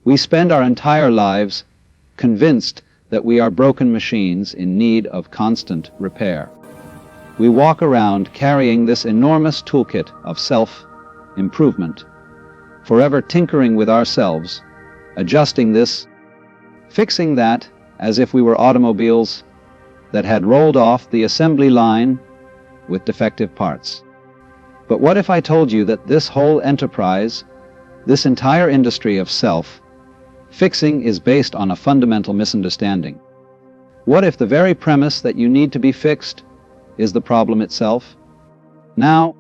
We spend our entire lives convinced that we are broken machines in need of constant repair. We walk around carrying this enormous toolkit of self-improvement, forever tinkering with ourselves, adjusting this, fixing that, as if we were automobiles that had rolled off the assembly line with defective parts. But what if I told you that this whole enterprise, this entire industry of self-fixing is based on a fundamental misunderstanding? What if the very premise that you need to be fixed is the problem itself? Now,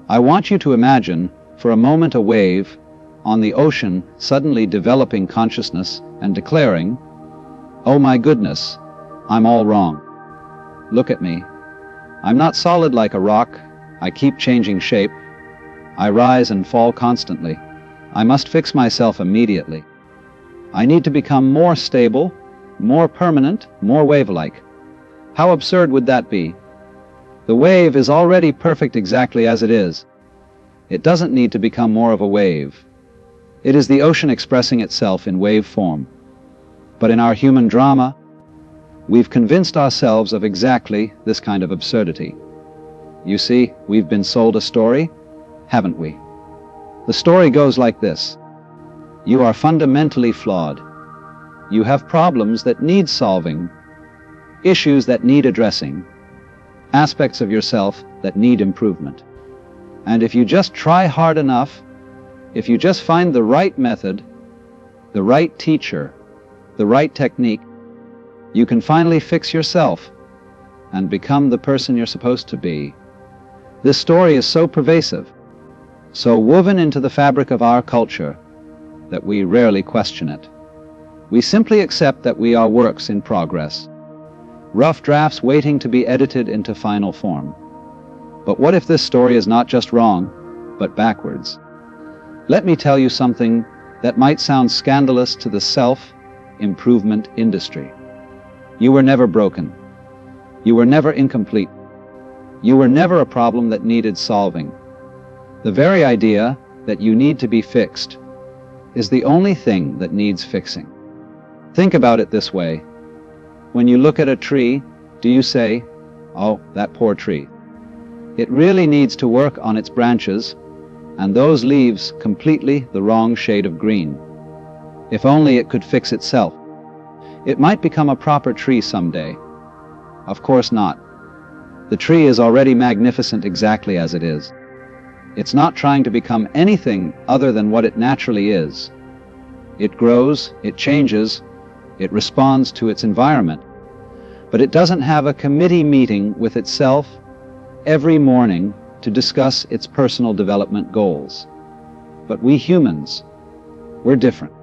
I want you to imagine for a moment a wave on the ocean suddenly developing consciousness and declaring, "Oh my goodness, I'm all wrong. Look at me. I'm not solid like a rock. I keep changing shape. I rise and fall constantly. I must fix myself immediately. I need to become more stable, more permanent, more wave-like." How absurd would that be? The wave is already perfect exactly as it is. It doesn't need to become more of a wave. It is the ocean expressing itself in wave form. But in our human drama, we've convinced ourselves of exactly this kind of absurdity. You see, we've been sold a story, haven't we? The story goes like this. You are fundamentally flawed. You have problems that need solving, issues that need addressing, aspects of yourself that need improvement. And if you just try hard enough, if you just find the right method, the right teacher, the right technique, you can finally fix yourself and become the person you're supposed to be. This story is so pervasive, so woven into the fabric of our culture, that we rarely question it. We simply accept that we are works in progress, rough drafts waiting to be edited into final form. But what if this story is not just wrong, but backwards? Let me tell you something that might sound scandalous to the self-improvement industry. You were never broken. You were never incomplete. You were never a problem that needed solving. The very idea that you need to be fixed is the only thing that needs fixing. Think about it this way. When you look at a tree, do you say, "Oh, that poor tree. It really needs to work on its branches, and those leaves completely the wrong shade of green. If only it could fix itself. It might become a proper tree someday." Of course not. The tree is already magnificent exactly as it is. It's not trying to become anything other than what it naturally is. It grows, it changes, it responds to its environment. But it doesn't have a committee meeting with itself every morning to discuss its personal development goals. But we humans, we're different.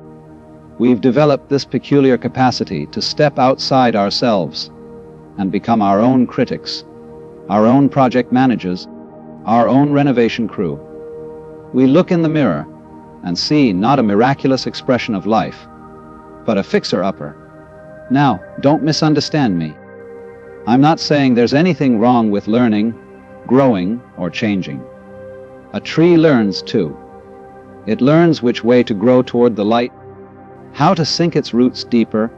We've developed this peculiar capacity to step outside ourselves and become our own critics, our own project managers, our own renovation crew. We look in the mirror and see not a miraculous expression of life, but a fixer-upper. Now, don't misunderstand me. I'm not saying there's anything wrong with learning, growing, or changing. A tree learns too. It learns which way to grow toward the light, how to sink its roots deeper,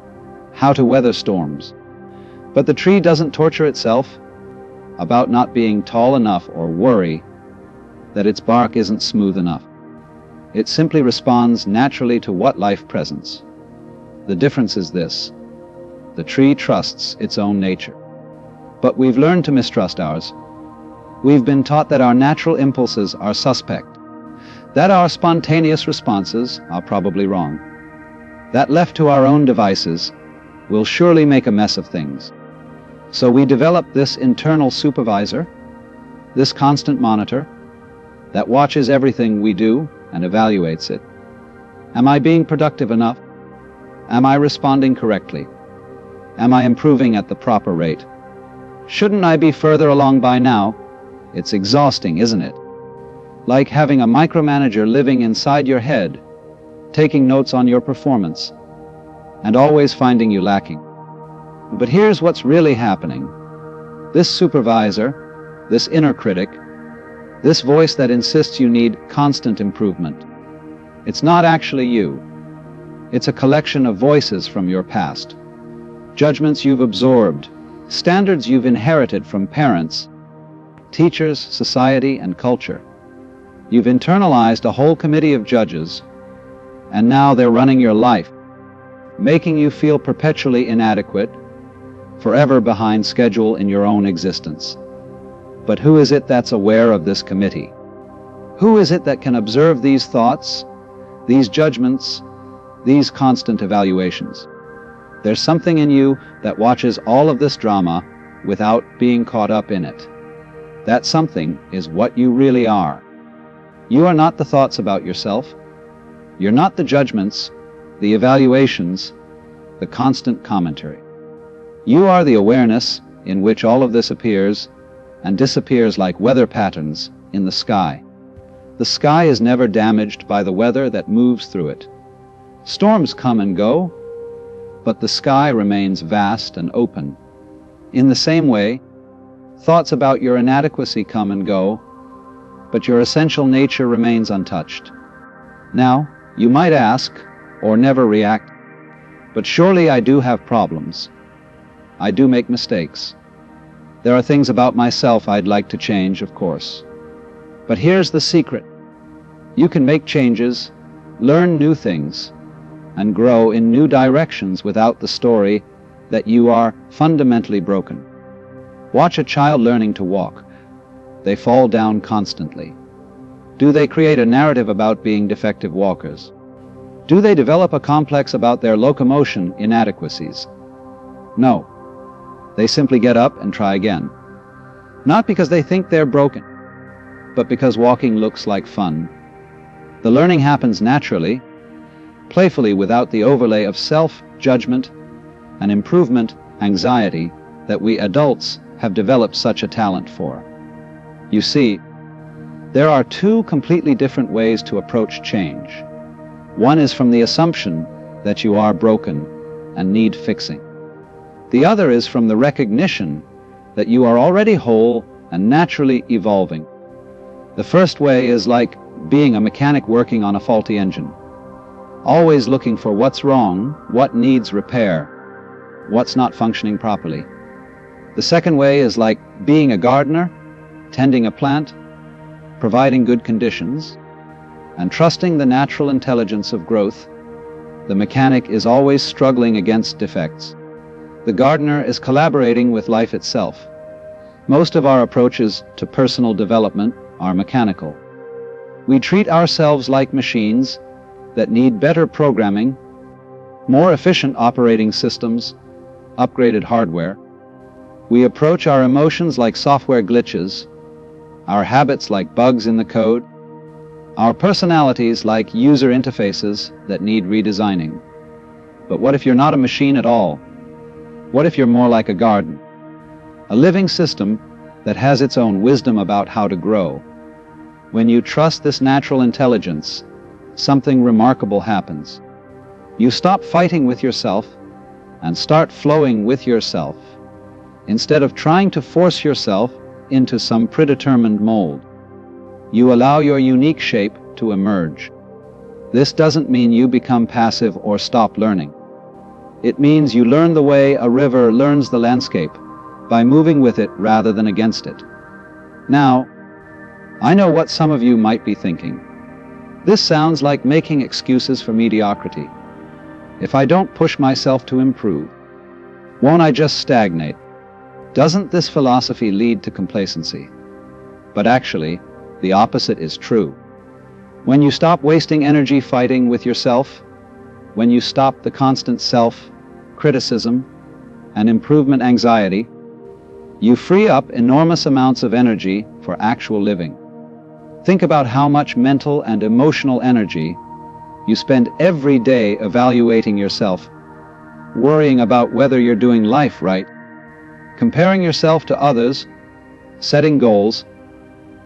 how to weather storms. But the tree doesn't torture itself about not being tall enough or worry that its bark isn't smooth enough. It simply responds naturally to what life presents. The difference is this: the tree trusts its own nature. But we've learned to mistrust ours. We've been taught that our natural impulses are suspect, that our spontaneous responses are probably wrong, that left to our own devices, we'll surely make a mess of things. So we develop this internal supervisor, this constant monitor, that watches everything we do and evaluates it. Am I being productive enough? Am I responding correctly? Am I improving at the proper rate? Shouldn't I be further along by now? It's exhausting, isn't it? Like having a micromanager living inside your head, taking notes on your performance, and always finding you lacking. But here's what's really happening. This supervisor, this inner critic, this voice that insists you need constant improvement, it's not actually you. It's a collection of voices from your past, judgments you've absorbed, standards you've inherited from parents, teachers, society, and culture. You've internalized a whole committee of judges, and now they're running your life, making you feel perpetually inadequate, forever behind schedule in your own existence. But who is it that's aware of this committee? Who is it that can observe these thoughts, these judgments, these constant evaluations? There's something in you that watches all of this drama without being caught up in it. That something is what you really are. You are not the thoughts about yourself. You're not the judgments, the evaluations, the constant commentary. You are the awareness in which all of this appears and disappears like weather patterns in the sky. The sky is never damaged by the weather that moves through it. Storms come and go, but the sky remains vast and open. In the same way, thoughts about your inadequacy come and go, but your essential nature remains untouched. Now, you might ask, or never react, but surely I do have problems. I do make mistakes. There are things about myself I'd like to change, of course. But here's the secret. You can make changes, learn new things, and grow in new directions without the story that you are fundamentally broken. Watch a child learning to walk. They fall down constantly. Do they create a narrative about being defective walkers? Do they develop a complex about their locomotion inadequacies? No. They simply get up and try again. Not because they think they're broken, but because walking looks like fun. The learning happens naturally, playfully, without the overlay of self-judgment and improvement anxiety that we adults have developed such a talent for. You see, there are two completely different ways to approach change. One is from the assumption that you are broken and need fixing. The other is from the recognition that you are already whole and naturally evolving. The first way is like being a mechanic working on a faulty engine, always looking for what's wrong, what needs repair, what's not functioning properly. The second way is like being a gardener, tending a plant, providing good conditions, and trusting the natural intelligence of growth. The mechanic is always struggling against defects. The gardener is collaborating with life itself. Most of our approaches to personal development are mechanical. We treat ourselves like machines that need better programming, more efficient operating systems, upgraded hardware. We approach our emotions like software glitches, our habits like bugs in the code, our personalities like user interfaces that need redesigning. But what if you're not a machine at all? What if you're more like a garden? A living system that has its own wisdom about how to grow. When you trust this natural intelligence, something remarkable happens. You stop fighting with yourself and start flowing with yourself, instead of trying to force yourself into some predetermined mold. You allow your unique shape to emerge. This doesn't mean you become passive or stop learning. It means you learn the way a river learns the landscape, by moving with it rather than against it. Now, I know what some of you might be thinking. This sounds like making excuses for mediocrity. If I don't push myself to improve, won't I just stagnate? Doesn't this philosophy lead to complacency? But actually, the opposite is true. When you stop wasting energy fighting with yourself, when you stop the constant self-criticism and improvement anxiety, you free up enormous amounts of energy for actual living. Think about how much mental and emotional energy you spend every day evaluating yourself, worrying about whether you're doing life right, comparing yourself to others, setting goals,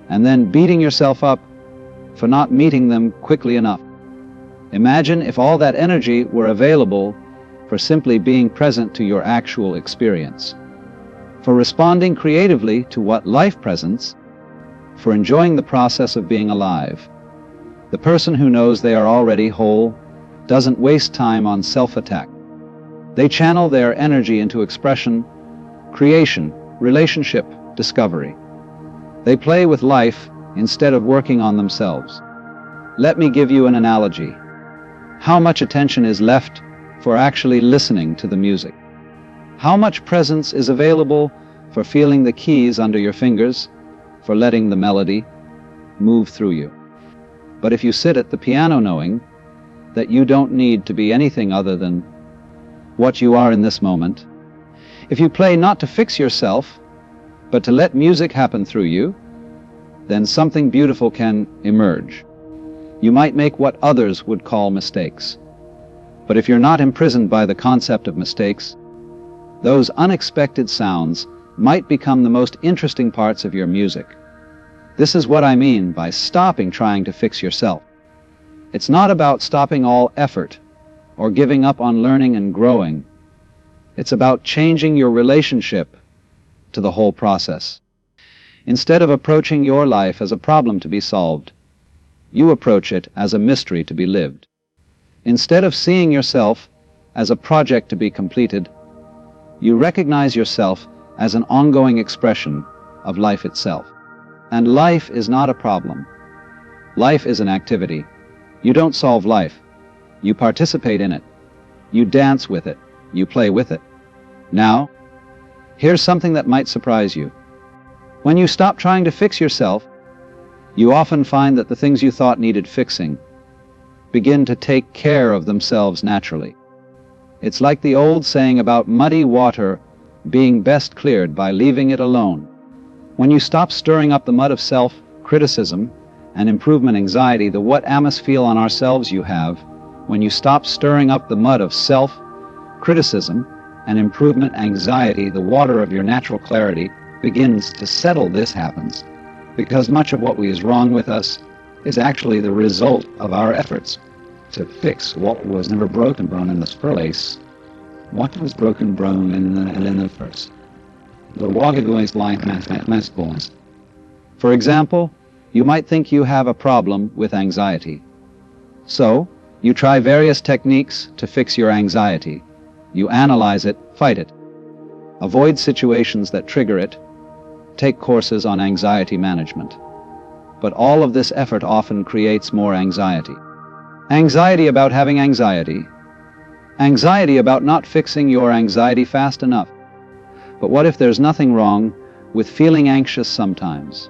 and then beating yourself up for not meeting them quickly enough. Imagine if all that energy were available for simply being present to your actual experience, for responding creatively to what life presents, for enjoying the process of being alive. The person who knows they are already whole, doesn't waste time on self-attack. They channel their energy into expression, creation, relationship, discovery. They play with life instead of working on themselves. Let me give you an analogy. How much attention is left for actually listening to the music? How much presence is available for feeling the keys under your fingers, for letting the melody move through you? But if you sit at the piano knowing that you don't need to be anything other than what you are in this moment, if you play not to fix yourself, but to let music happen through you, then something beautiful can emerge. You might make what others would call mistakes. But if you're not imprisoned by the concept of mistakes, those unexpected sounds might become the most interesting parts of your music. This is what I mean by stopping trying to fix yourself. It's not about stopping all effort or giving up on learning and growing. It's about changing your relationship to the whole process. Instead of approaching your life as a problem to be solved, you approach it as a mystery to be lived. Instead of seeing yourself as a project to be completed, you recognize yourself as an ongoing expression of life itself. And life is not a problem. Life is an activity. You don't solve life. You participate in it. You dance with it. You play with it. Now, here's something that might surprise you. When you stop trying to fix yourself, you often find that the things you thought needed fixing begin to take care of themselves naturally. It's like the old saying about muddy water being best cleared by leaving it alone. When you stop stirring up the mud of self-criticism and improvement anxiety, the what am us feel on ourselves you have, when you stop stirring up the mud of self-criticism and improvement anxiety, the water of your natural clarity begins to settle. This happens because much of what is wrong with us is actually the result of our efforts to fix what was never broken in the first place. What was broken in the first? The waterways line mass. For example, you might think you have a problem with anxiety. So, you try various techniques to fix your anxiety. You analyze it, fight it, avoid situations that trigger it, take courses on anxiety management. But all of this effort often creates more anxiety. Anxiety about having anxiety. Anxiety about not fixing your anxiety fast enough. But what if there's nothing wrong with feeling anxious sometimes?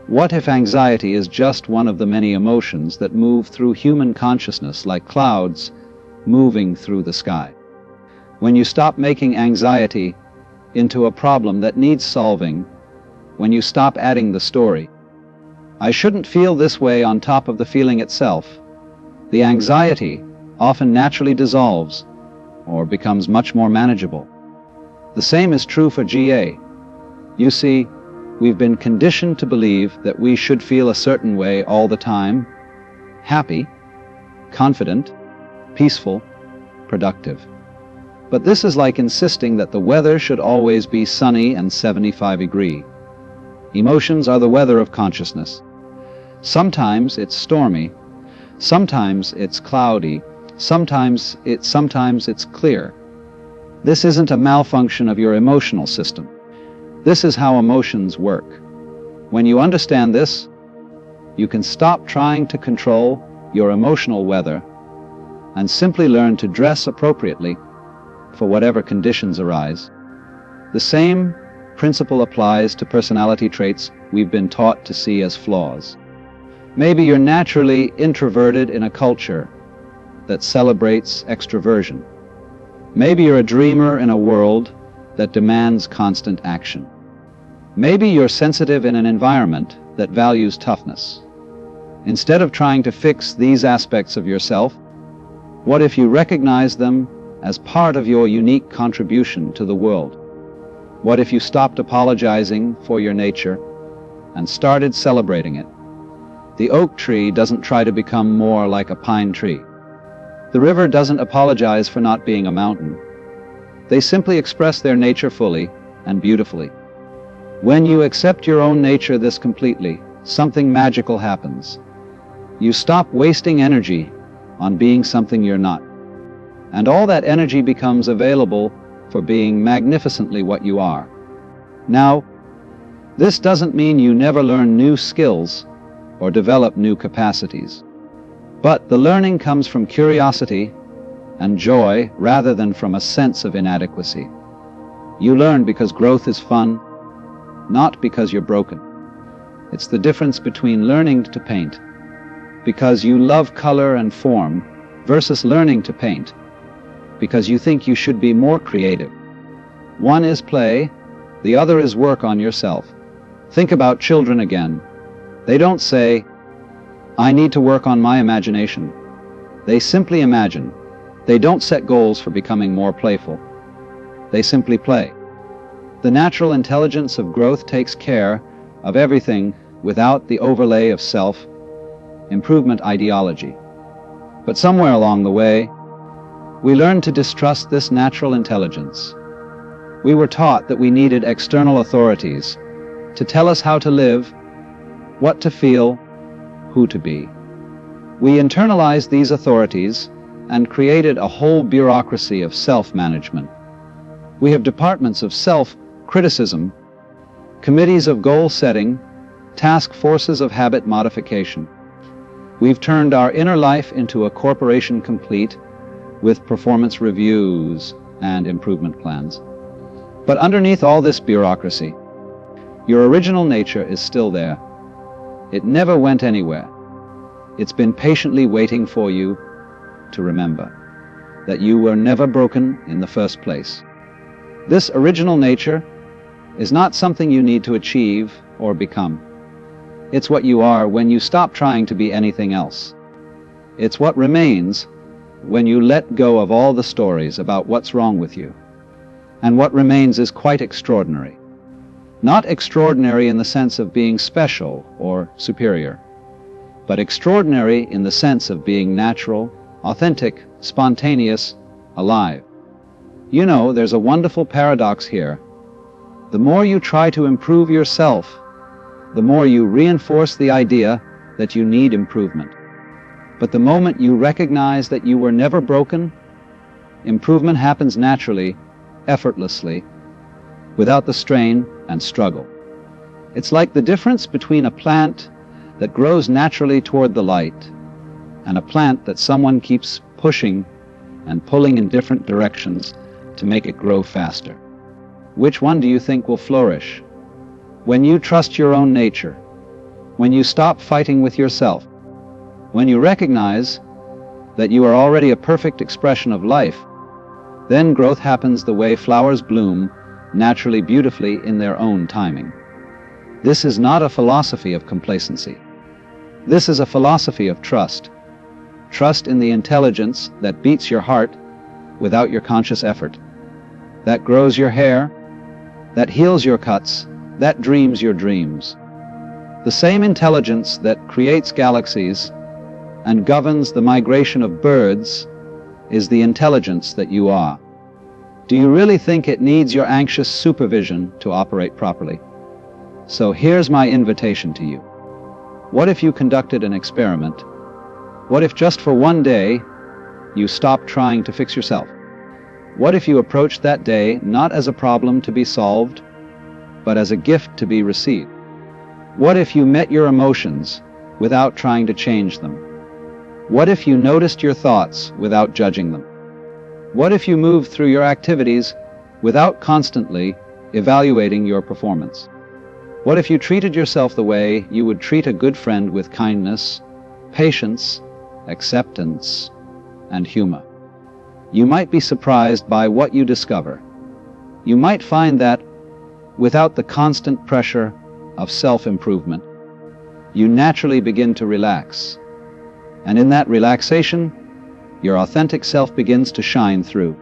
What if anxiety is just one of the many emotions that move through human consciousness like clouds moving through the sky? When you stop making anxiety into a problem that needs solving, when you stop adding the story, I shouldn't feel this way on top of the feeling itself, the anxiety often naturally dissolves or becomes much more manageable. The same is true for GA. You see, we've been conditioned to believe that we should feel a certain way all the time: happy, confident, peaceful, productive. But this is like insisting that the weather should always be sunny and 75 degrees. Emotions are the weather of consciousness. Sometimes it's stormy, sometimes it's cloudy, sometimes it's clear. This isn't a malfunction of your emotional system. This is how emotions work. When you understand this, you can stop trying to control your emotional weather and simply learn to dress appropriately for whatever conditions arise. The same principle applies to personality traits we've been taught to see as flaws. Maybe you're naturally introverted in a culture that celebrates extroversion. Maybe you're a dreamer in a world that demands constant action. Maybe you're sensitive in an environment that values toughness. Instead of trying to fix these aspects of yourself, what if you recognize them as part of your unique contribution to the world? What if you stopped apologizing for your nature and started celebrating it? The oak tree doesn't try to become more like a pine tree. The river doesn't apologize for not being a mountain. They simply express their nature fully and beautifully. When you accept your own nature this completely, something magical happens. You stop wasting energy on being something you're not. And all that energy becomes available for being magnificently what you are. Now, this doesn't mean you never learn new skills or develop new capacities. But the learning comes from curiosity and joy rather than from a sense of inadequacy. You learn because growth is fun, not because you're broken. It's the difference between learning to paint because you love color and form versus learning to paint because you think you should be more creative. One is play, the other is work on yourself. Think about children again. They don't say, "I need to work on my imagination." They simply imagine. They don't set goals for becoming more playful. They simply play. The natural intelligence of growth takes care of everything without the overlay of self-improvement ideology. But somewhere along the way, we learned to distrust this natural intelligence. We were taught that we needed external authorities to tell us how to live, what to feel, who to be. We internalized these authorities and created a whole bureaucracy of self-management. We have departments of self-criticism, committees of goal-setting, task forces of habit modification. We've turned our inner life into a corporation complete with performance reviews and improvement plans. But underneath all this bureaucracy, your original nature is still there. It never went anywhere. It's been patiently waiting for you to remember that you were never broken in the first place. This original nature is not something you need to achieve or become. It's what you are when you stop trying to be anything else. It's what remains when you let go of all the stories about what's wrong with you. And what remains is quite extraordinary. Not extraordinary in the sense of being special or superior, but extraordinary in the sense of being natural, authentic, spontaneous, alive. You know, there's a wonderful paradox here. The more you try to improve yourself, the more you reinforce the idea that you need improvement. But the moment you recognize that you were never broken, improvement happens naturally, effortlessly, without the strain and struggle. It's like the difference between a plant that grows naturally toward the light and a plant that someone keeps pushing and pulling in different directions to make it grow faster. Which one do you think will flourish? When you trust your own nature, when you stop fighting with yourself, when you recognize that you are already a perfect expression of life, then growth happens the way flowers bloom naturally beautifully in their own timing. This is not a philosophy of complacency. This is a philosophy of trust. Trust in the intelligence that beats your heart without your conscious effort, that grows your hair, that heals your cuts, that dreams your dreams. The same intelligence that creates galaxies and governs the migration of birds is the intelligence that you are. Do you really think it needs your anxious supervision to operate properly? So here's my invitation to you. What if you conducted an experiment? What if just for one day you stopped trying to fix yourself? What if you approached that day not as a problem to be solved, but as a gift to be received? What if you met your emotions without trying to change them? What if you noticed your thoughts without judging them? What if you moved through your activities without constantly evaluating your performance? What if you treated yourself the way you would treat a good friend with kindness, patience, acceptance, and humor? You might be surprised by what you discover. You might find that without the constant pressure of self-improvement, you naturally begin to relax. And in that relaxation, your authentic self begins to shine through.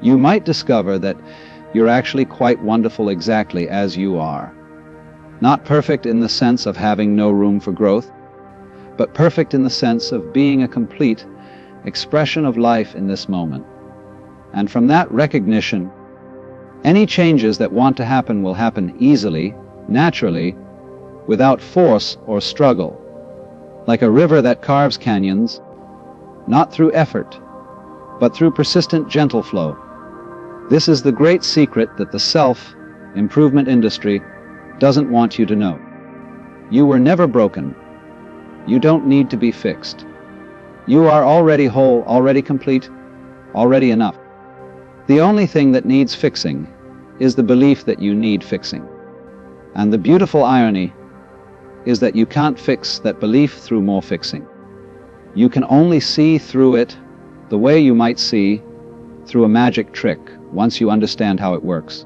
You might discover that you're actually quite wonderful exactly as you are. Not perfect in the sense of having no room for growth, but perfect in the sense of being a complete expression of life in this moment. And from that recognition, any changes that want to happen will happen easily, naturally, without force or struggle. Like a river that carves canyons, not through effort, but through persistent gentle flow. This is the great secret that the self-improvement industry doesn't want you to know. You were never broken. You don't need to be fixed. You are already whole, already complete, already enough. The only thing that needs fixing is the belief that you need fixing. And the beautiful irony is that you can't fix that belief through more fixing. You can only see through it the way you might see through a magic trick once you understand how it works.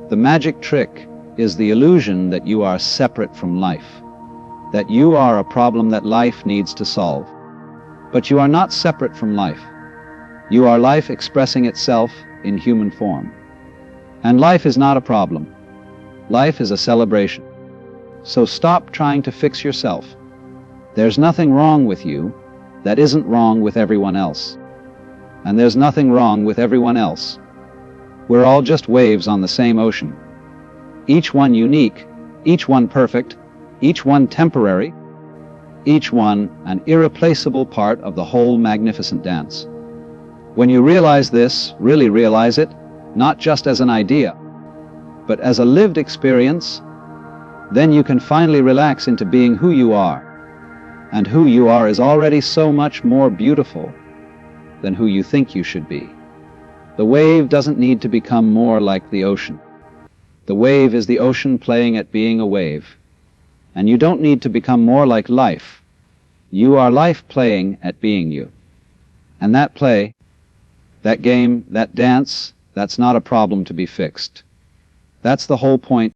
The magic trick is the illusion that you are separate from life, that you are a problem that life needs to solve. But you are not separate from life. You are life expressing itself in human form. And life is not a problem. Life is a celebration. So stop trying to fix yourself. There's nothing wrong with you that isn't wrong with everyone else. And there's nothing wrong with everyone else. We're all just waves on the same ocean. Each one unique, each one perfect, each one temporary, each one an irreplaceable part of the whole magnificent dance. When you realize this, really realize it, not just as an idea, but as a lived experience, then you can finally relax into being who you are. And who you are is already so much more beautiful than who you think you should be. The wave doesn't need to become more like the ocean. The wave is the ocean playing at being a wave. And you don't need to become more like life. You are life playing at being you. And that play, that game, that dance, that's not a problem to be fixed. That's the whole point